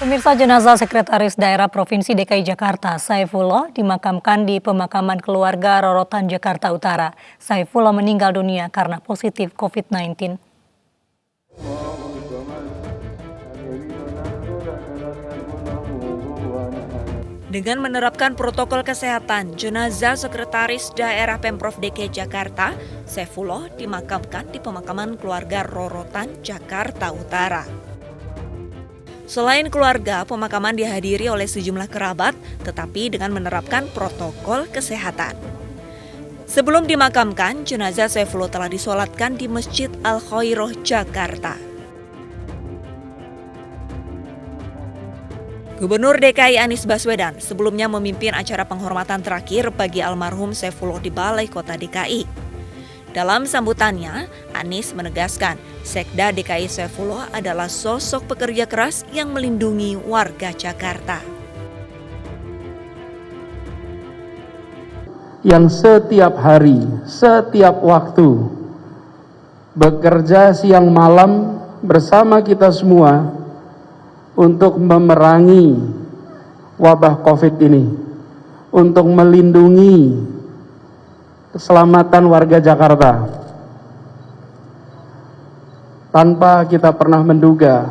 Pemirsa, jenazah Sekretaris Daerah Provinsi DKI Jakarta, Saifullah, dimakamkan di pemakaman keluarga Rorotan, Jakarta Utara. Saifullah meninggal dunia karena positif COVID-19. Dengan menerapkan protokol kesehatan, jenazah Sekretaris Daerah Pemprov DKI Jakarta, Saifullah, dimakamkan di pemakaman keluarga Rorotan, Jakarta Utara. Selain keluarga, pemakaman dihadiri oleh sejumlah kerabat, tetapi dengan menerapkan protokol kesehatan. Sebelum dimakamkan, jenazah Saifullah telah disolatkan di Masjid Al-Khairoh, Jakarta. Gubernur DKI Anies Baswedan sebelumnya memimpin acara penghormatan terakhir bagi almarhum Saifullah di Balai Kota DKI. Dalam sambutannya, Anies menegaskan Sekda DKI Saifullah adalah sosok pekerja keras yang melindungi warga Jakarta. Yang setiap hari, setiap waktu, bekerja siang malam bersama kita semua untuk memerangi wabah COVID ini, untuk melindungi keselamatan warga Jakarta. Tanpa kita pernah menduga,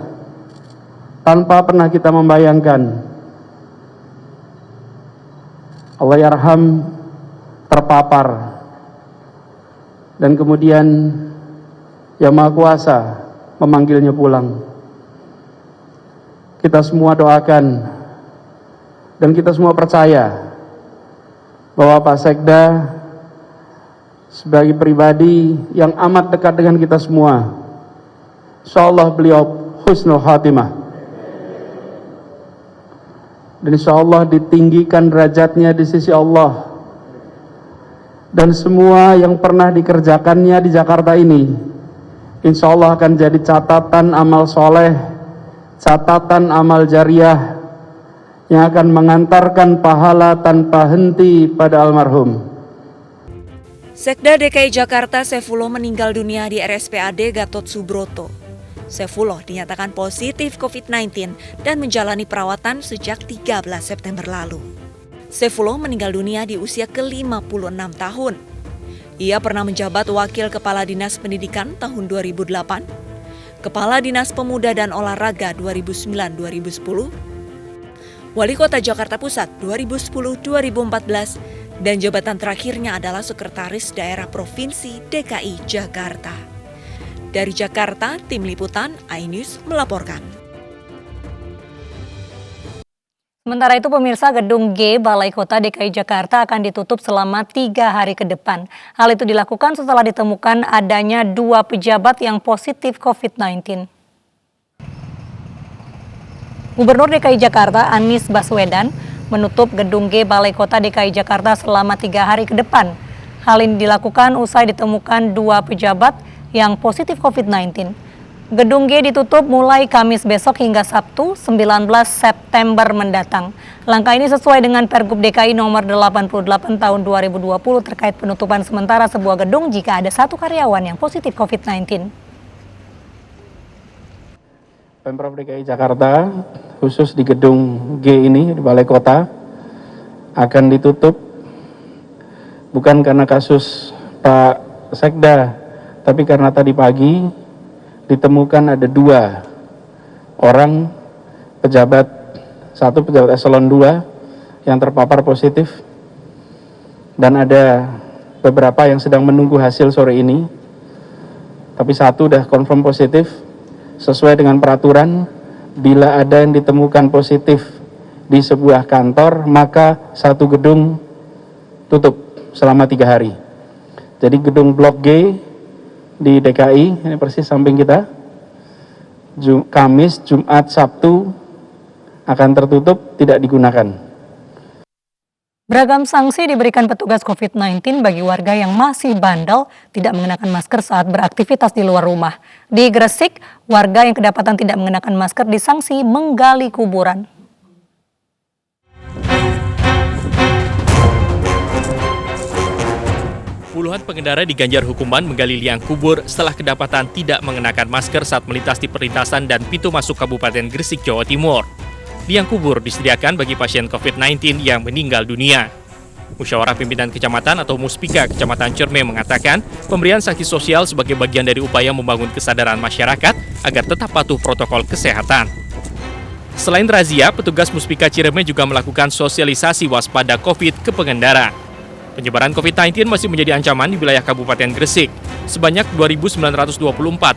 tanpa pernah kita membayangkan, Allahyarham terpapar, dan kemudian Yang Maha Kuasa memanggilnya pulang. Kita semua doakan dan kita semua percaya bahwa Pak Sekda sebagai pribadi yang amat dekat dengan kita semua, insyaallah beliau husnul khatimah, dan insyaallah ditinggikan derajatnya di sisi Allah, dan semua yang pernah dikerjakannya di Jakarta ini insyaallah akan jadi catatan amal soleh, catatan amal jariah yang akan mengantarkan pahala tanpa henti pada almarhum. Sekda DKI Jakarta Saifullah meninggal dunia di RSPAD Gatot Subroto. Saifullah dinyatakan positif COVID-19 dan menjalani perawatan sejak 13 September lalu. Saifullah meninggal dunia di usia ke-56 tahun. Ia pernah menjabat Wakil Kepala Dinas Pendidikan tahun 2008, Kepala Dinas Pemuda dan Olahraga 2009-2010, Wali Kota Jakarta Pusat 2010-2014, dan jabatan terakhirnya adalah Sekretaris Daerah Provinsi DKI Jakarta. Dari Jakarta, Tim Liputan iNews melaporkan. Sementara itu, pemirsa, Gedung G Balai Kota DKI Jakarta akan ditutup selama 3 hari ke depan. Hal itu dilakukan setelah ditemukan adanya 2 pejabat yang positif COVID-19. Gubernur DKI Jakarta Anies Baswedan menutup Gedung G Balai Kota DKI Jakarta selama 3 hari ke depan. Hal ini dilakukan usai ditemukan 2 pejabat yang positif COVID-19. Gedung G ditutup mulai Kamis besok hingga Sabtu 19 September mendatang. Langkah ini sesuai dengan Pergub DKI nomor 88 tahun 2020 terkait penutupan sementara sebuah gedung jika ada 1 karyawan yang positif COVID-19. Pemprov DKI Jakarta, khusus di Gedung G ini, di Balai Kota, akan ditutup bukan karena kasus Pak Sekda, tapi karena tadi pagi ditemukan ada 2 orang pejabat, 1 pejabat eselon 2 yang terpapar positif, dan ada beberapa yang sedang menunggu hasil sore ini, tapi 1 sudah confirm positif. Sesuai dengan peraturan, bila ada yang ditemukan positif di sebuah kantor, maka 1 gedung tutup selama 3 hari. Jadi gedung Blok G di DKI, ini persis samping kita, Kamis, Jumat, Sabtu akan tertutup, tidak digunakan. Beragam sanksi diberikan petugas COVID-19 bagi warga yang masih bandel tidak mengenakan masker saat beraktivitas di luar rumah. Di Gresik, warga yang kedapatan tidak mengenakan masker disanksi menggali kuburan. Puluhan pengendara diganjar hukuman menggali liang kubur setelah kedapatan tidak mengenakan masker saat melintas di perlintasan dan pintu masuk Kabupaten Gresik, Jawa Timur. liang kubur disediakan bagi pasien COVID-19 yang meninggal dunia. Musyawarah Pimpinan Kecamatan atau Muspika Kecamatan Cerme mengatakan pemberian sanksi sosial sebagai bagian dari upaya membangun kesadaran masyarakat agar tetap patuh protokol kesehatan. Selain razia, petugas Muspika Cireme juga melakukan sosialisasi waspada COVID ke pengendara. Penyebaran COVID-19 masih menjadi ancaman di wilayah Kabupaten Gresik. Sebanyak 2.924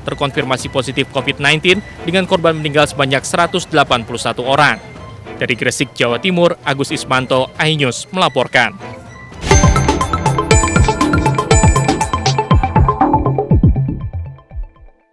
terkonfirmasi positif COVID-19 dengan korban meninggal sebanyak 181 orang. Dari Gresik, Jawa Timur, Agus Ismanto, iNews melaporkan.